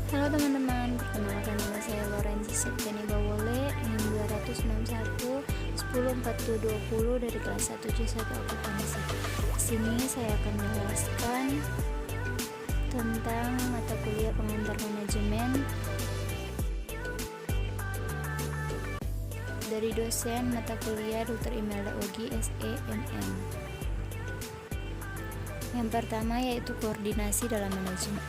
Halo teman-teman, perkenalkan nama saya Lorenzi Septiani Bawole, NIM 261 104220 dari kelas 1C1 Akuntansi. Di sini saya akan menjelaskan tentang mata kuliah pengantar manajemen dari dosen mata kuliah Dr. Imelda Ogi, SEMM. Yang pertama yaitu koordinasi dalam manajemen.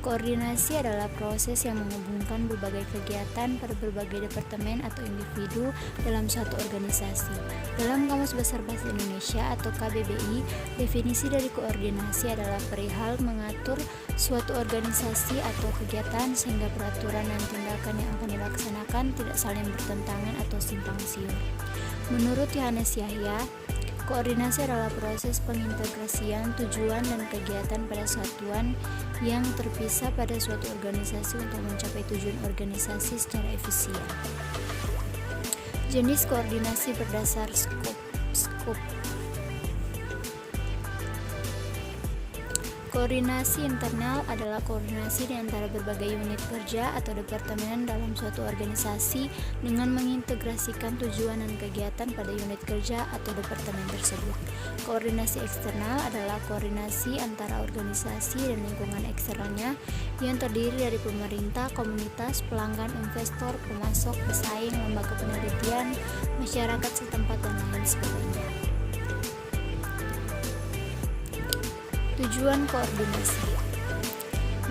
Koordinasi adalah proses yang menghubungkan berbagai kegiatan pada berbagai departemen atau individu dalam suatu organisasi. Dalam Kamus Besar Bahasa Indonesia atau KBBI, definisi dari koordinasi adalah perihal mengatur suatu organisasi atau kegiatan sehingga peraturan dan tindakan yang akan dilaksanakan tidak saling bertentangan atau simpang siur. Menurut Yohanes Yahya, koordinasi adalah proses pengintegrasian tujuan dan kegiatan pada satuan yang terpisah pada suatu organisasi untuk mencapai tujuan organisasi secara efisien. Jenis koordinasi berdasar skop. Koordinasi internal adalah koordinasi di antara berbagai unit kerja atau departemen dalam suatu organisasi dengan mengintegrasikan tujuan dan kegiatan pada unit kerja atau departemen tersebut. Koordinasi eksternal adalah koordinasi antara organisasi dan lingkungan eksternalnya yang terdiri dari pemerintah, komunitas, pelanggan, investor, pemasok, pesaing, lembaga penelitian, masyarakat setempat, dan lain sebagainya. Tujuan koordinasi.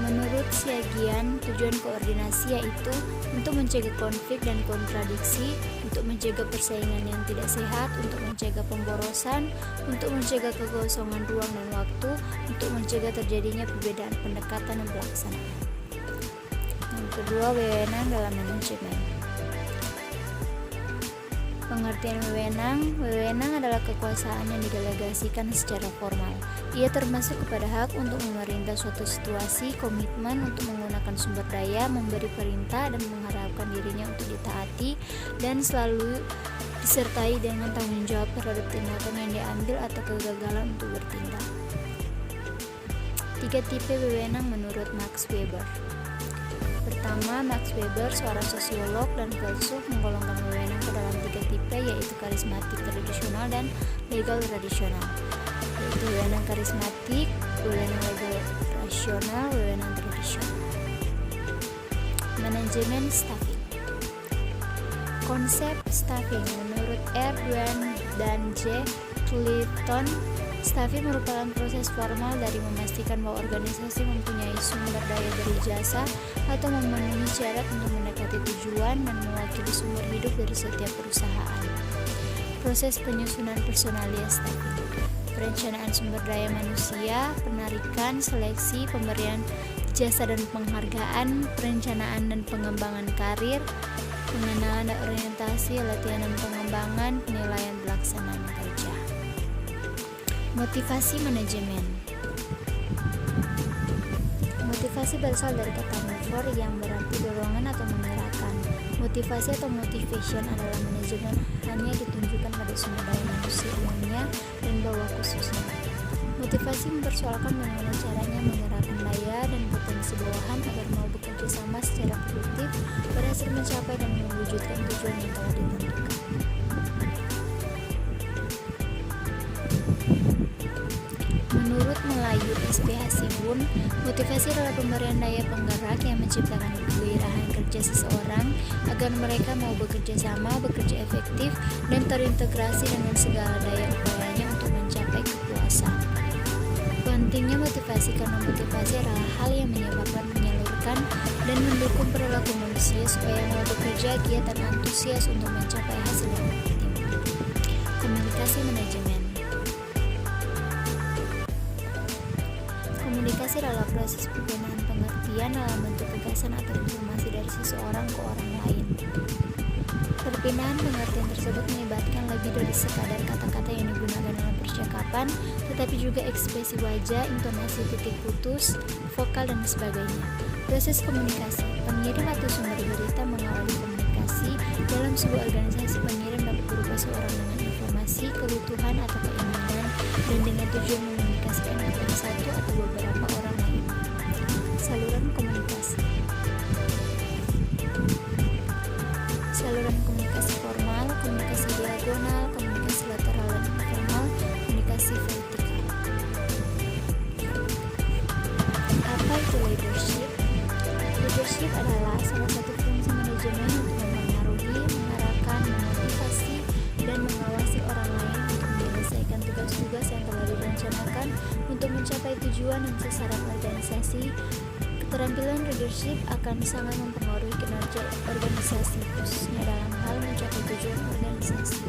Menurut Siagian, tujuan koordinasi yaitu untuk mencegah konflik dan kontradiksi, untuk mencegah persaingan yang tidak sehat, untuk mencegah pemborosan, untuk mencegah kekosongan ruang dan waktu, untuk mencegah terjadinya perbedaan pendekatan dan pelaksanaan. Yang kedua, wewenang dalam manajemen. Pengertian wewenang adalah kekuasaan yang didelegasikan secara formal. Ia termasuk kepada hak untuk memerintah suatu situasi, komitmen untuk menggunakan sumber daya, memberi perintah dan mengharapkan dirinya untuk ditaati, dan selalu disertai dengan tanggung jawab terhadap tindakan yang diambil atau kegagalan untuk bertindak. 3 tipe wewenang menurut Max Weber. Pertama, Max Weber, seorang sosiolog dan filsuf, menggolongkan wewenang ke dalam 3 tipe, yaitu karismatik tradisional dan legal tradisional. Yaitu wewenang karismatik, wewenang legal rasional, wewenang tradisional. Manajemen staffing. Konsep staffing menurut R. Duane dan J. Clifton, staffing merupakan proses formal dari memastikan bahwa organisasi mempunyai sumber daya berjasa atau memenuhi syarat untuk mendekati tujuan dan mewakili sumber hidup dari setiap perusahaan. Proses penyusunan personalia staffing. Perencanaan sumber daya manusia, penarikan, seleksi, pemberian jasa dan penghargaan, perencanaan dan pengembangan karir, pengenalan dan orientasi, latihan dan pengembangan, penilaian pelaksanaan kerja. Motivasi manajemen. Motivasi berasal dari kata mover yang berarti dorongan atau menggerakkan. Motivasi atau motivation adalah manajemen hanya ditunjukkan pada sumber daya manusia umumnya dan bawah khususnya. Motivasi mempersoalkan bagaimana caranya menggerakkan daya dan potensi bawahan agar mau bekerja sama secara produktif, berhasil mencapai dan mewujudkan tujuan yang telah ditentukan. Menurut Melayu SPH Sibun, motivasi adalah pemberian daya penggerak yang menciptakan kegairahan kerja seseorang agar mereka mau bekerja sama, bekerja efektif, dan terintegrasi dengan segala daya upayanya untuk mencapai kepuasan. Pentingnya motivasi karena motivasi adalah hal yang menyebabkan, menyalurkan, dan mendukung perilaku manusia supaya mau bekerja giat dan antusias untuk mencapai hasil yang optimal. Komunikasi manajemen. Komunikasi adalah proses penggunaan pengertian dalam bentuk gagasan atau informasi dari seseorang ke orang lain. Perpindahan pengertian tersebut melibatkan lebih dari sekadar kata-kata yang digunakan dalam percakapan, tetapi juga ekspresi wajah, intonasi titik putus, vokal, dan sebagainya. Proses komunikasi. Pengirim atau sumber berita mengawali komunikasi dalam sebuah organisasi. Pengirim dapat berupa seorang dengan informasi, kebutuhan, atau keinginan, dan dengan tujuan mengomunikasikan kepada satu atau beberapa to leadership. Leadership adalah salah satu fungsi manajemen untuk mempengaruhi, mengarahkan, memotivasi, dan mengawasi orang lain untuk menyelesaikan tugas-tugas yang telah direncanakan untuk mencapai tujuan dan sasaran organisasi. Keterampilan leadership akan sangat mempengaruhi kinerja organisasi, khususnya dalam hal mencapai tujuan organisasi.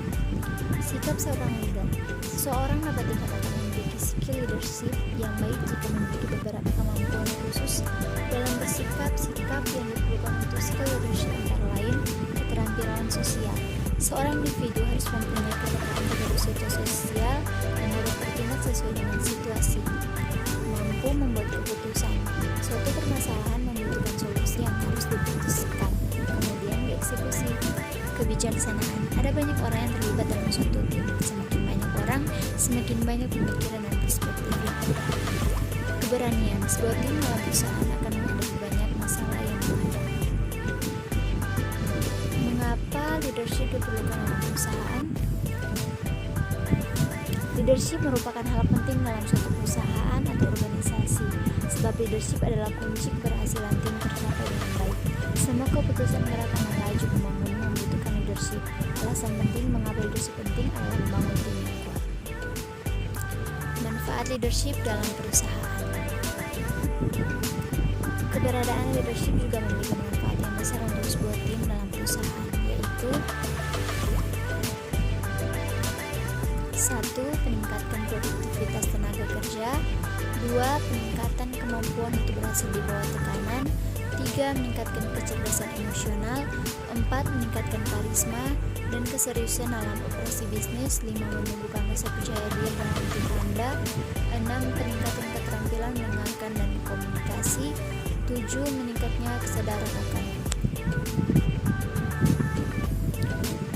Sikap seorang leader. Seseorang dapat dikatakan memiliki skill leadership yang baik jika memiliki beberapa kemampuan khusus dalam bersikap. Sikap yang diperlukan untuk skill leadership antara lain keterampilan sosial. Seorang individu harus mempunyai kedekatan terhadap situasi sosial dan dapat bertindak sesuai dengan situasi. Mampu membuat keputusan. Suatu permasalahan membutuhkan solusi yang harus diputuskan, kemudian dieksekusi. Kebijaksanaan. Ada banyak orang yang terlibat dalam suatu tim. Semakin banyak orang, semakin banyak pemikiran dan perspektif yang ada. Keberanian. Sebuah tim dalam perusahaan akan menghadapi banyak masalah yang menghadapi. Mengapa leadership diperlukan dalam perusahaan? Leadership merupakan hal penting dalam suatu perusahaan atau organisasi, sebab leadership adalah kunci keberhasilan tim tercapai dengan baik. Semua keputusan gerakan yang laju membangun membutuhkan leadership. Alasan penting mengapa leadership penting adalah membangun tim yang kuat. Manfaat leadership dalam perusahaan. Keberadaan leadership juga memberikan manfaat yang besar untuk sebuah tim dalam perusahaan, yaitu 1. Meningkatkan produktivitas tenaga kerja. 2. Peningkatan kemampuan untuk berhasil di bawah tekanan. 3. Meningkatkan kecerdasan emosional. 4. Meningkatkan karisma dan keseriusan dalam operasi bisnis. 5. Menumbuhkan rasa percaya diri dalam tim Anda. 6. Peningkatan keterampilan mendengarkan dan komunikasi. 7. Meningkatnya kesadaran akan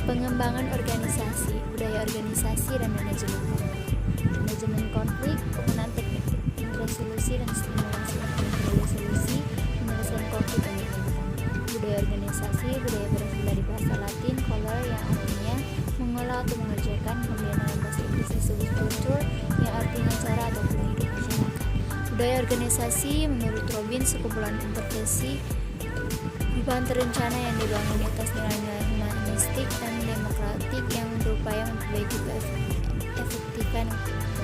pengembangan organisasi, budaya organisasi, dan manajemen konflik, penggunaan teknik resolusi dan stimulasi untuk memperoleh solusi, penyelesaian konflik yang diinginkan. Budaya organisasi, budaya berasal dari bahasa Latin color yang artinya mengolah atau mengerjakan, kemudian dalam bahasa Inggris disebut culture yang artinya cara atau pola hidup masyarakat. Budaya organisasi menurut Robin sekumpulan intervensi perubahan terencana yang dibangun di atas nilai-nilai humanistik dan demokratik yang berupaya memperbaiki keefektifan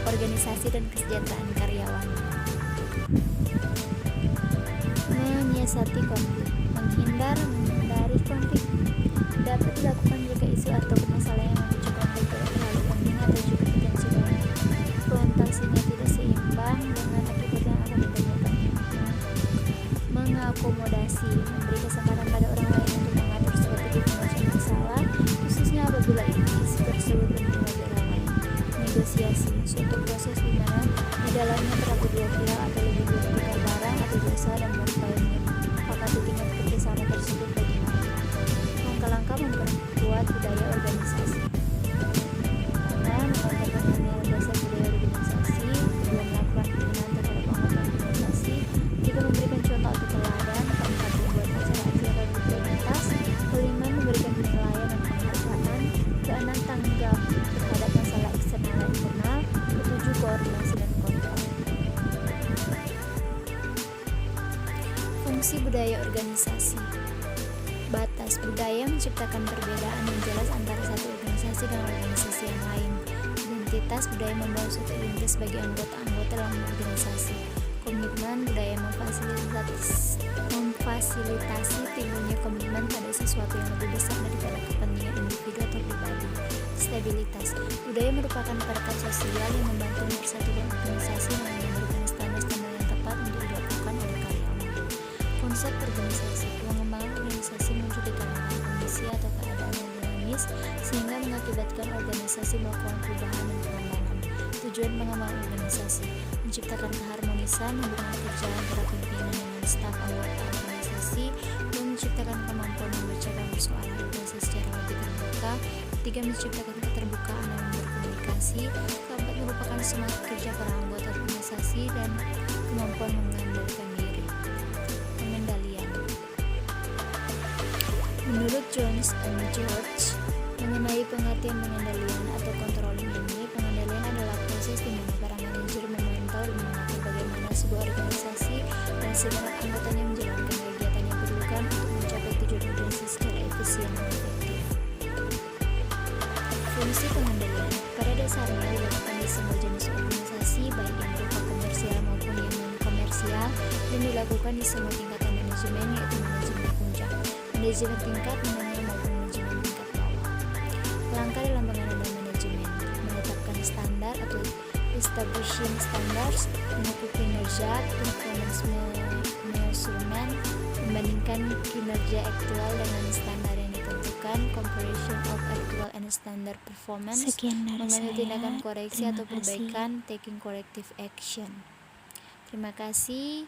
organisasi dan kesejahteraan karyawan. Menyiasati konflik. Menghindari konflik dapat dilakukan jika isu atau masalah yang memicu konflik tidak terlalu penting atau jika potensi konfrontasinya tidak seimbang dengan akibat yang akan ditimbulkan. Mengakomodasi. Memberi kesempatan pada orang lain untuk mengatur strategi penyelesaian masalah, khususnya apabila isu tersebut penting bagi orang lain. Negosiasi. Suatu proses di mana di dalamnya terdapat dua pihak atau lebih bertukar barang atau jasa dan berupaya menyepakati tingkat kerjasama tersebut bagi mereka. Langkah-langkah memperkuat budaya organisasi. Pertama, memantapkan nilai dasar budaya organisasi. Kedua, melakukan pembinaan terhadap anggota organisasi. Tiga, memberikan contoh atau teladan. Keempat, membuat acara acara berkualitas. Kelima, memberikan penilaian dan penghargaan. Keenam, tanggap terhadap masalah eksternal dan internal. Ketujuh, koordinasi dan kontrol. Fungsi budaya organisasi. Batas budaya menciptakan perbedaan yang jelas antara satu organisasi dan organisasi yang lain. Identitas budaya membawa suatu identitas bagi anggota-anggota dalam organisasi. Komitmen budaya memfasilitasi timbulnya komitmen pada sesuatu yang lebih besar daripada kepentingan individu atau pribadi. Stabilitas budaya merupakan perekat sosial yang membantu mempersatukan organisasi dan memberikan standar-standar yang tepat untuk dilakukan oleh karyawan. Konsep organisasi. Pengembangan organisasi muncul di kalangan kondisi atau keadaan yang dinamis sehingga mengakibatkan organisasi melakukan perubahan dan pengembangan. Tujuan pengembangan organisasi menciptakan keharmonisan hubungan kerja antara pimpinan dengan staf anggota organisasi dan menciptakan kemampuan membacakan persoalan organisasi secara lebih terbuka. Ketiga, menciptakan keterbukaan dalam berkomunikasi. Keempat, merupakan semangat kerja para anggota organisasi dan kemampuan mengandalkan diri. Pengendalian. Menurut Jones and George mengenai pengertian pengendalian atau controlling ini, pengendalian adalah proses di mana para manajer memantau dan mengatur bagaimana sebuah organisasi dan segenap anggotanya menjalankan kegiatan yang diperlukan untuk mencapai tujuan organisasi secara efisien dan efektif. Fungsi pengendalian pada dasarnya dilakukan di semua jenis organisasi, baik yang berupa komersial maupun yang non-komersial, dan dilakukan di semua tingkatan manajemen, yaitu manajemen puncak, manajemen tingkat menengah maupun manajemen tingkat bawah. Langkah dalam pengenalan manajemen: menetapkan standar atau establishing standards, mengukur kinerja, performance measurement, membandingkan kinerja aktual dengan standar yang ditentukan, comparison of actual and standard performance, mengambil tindakan koreksi atau perbaikan, taking corrective action. Terima kasih.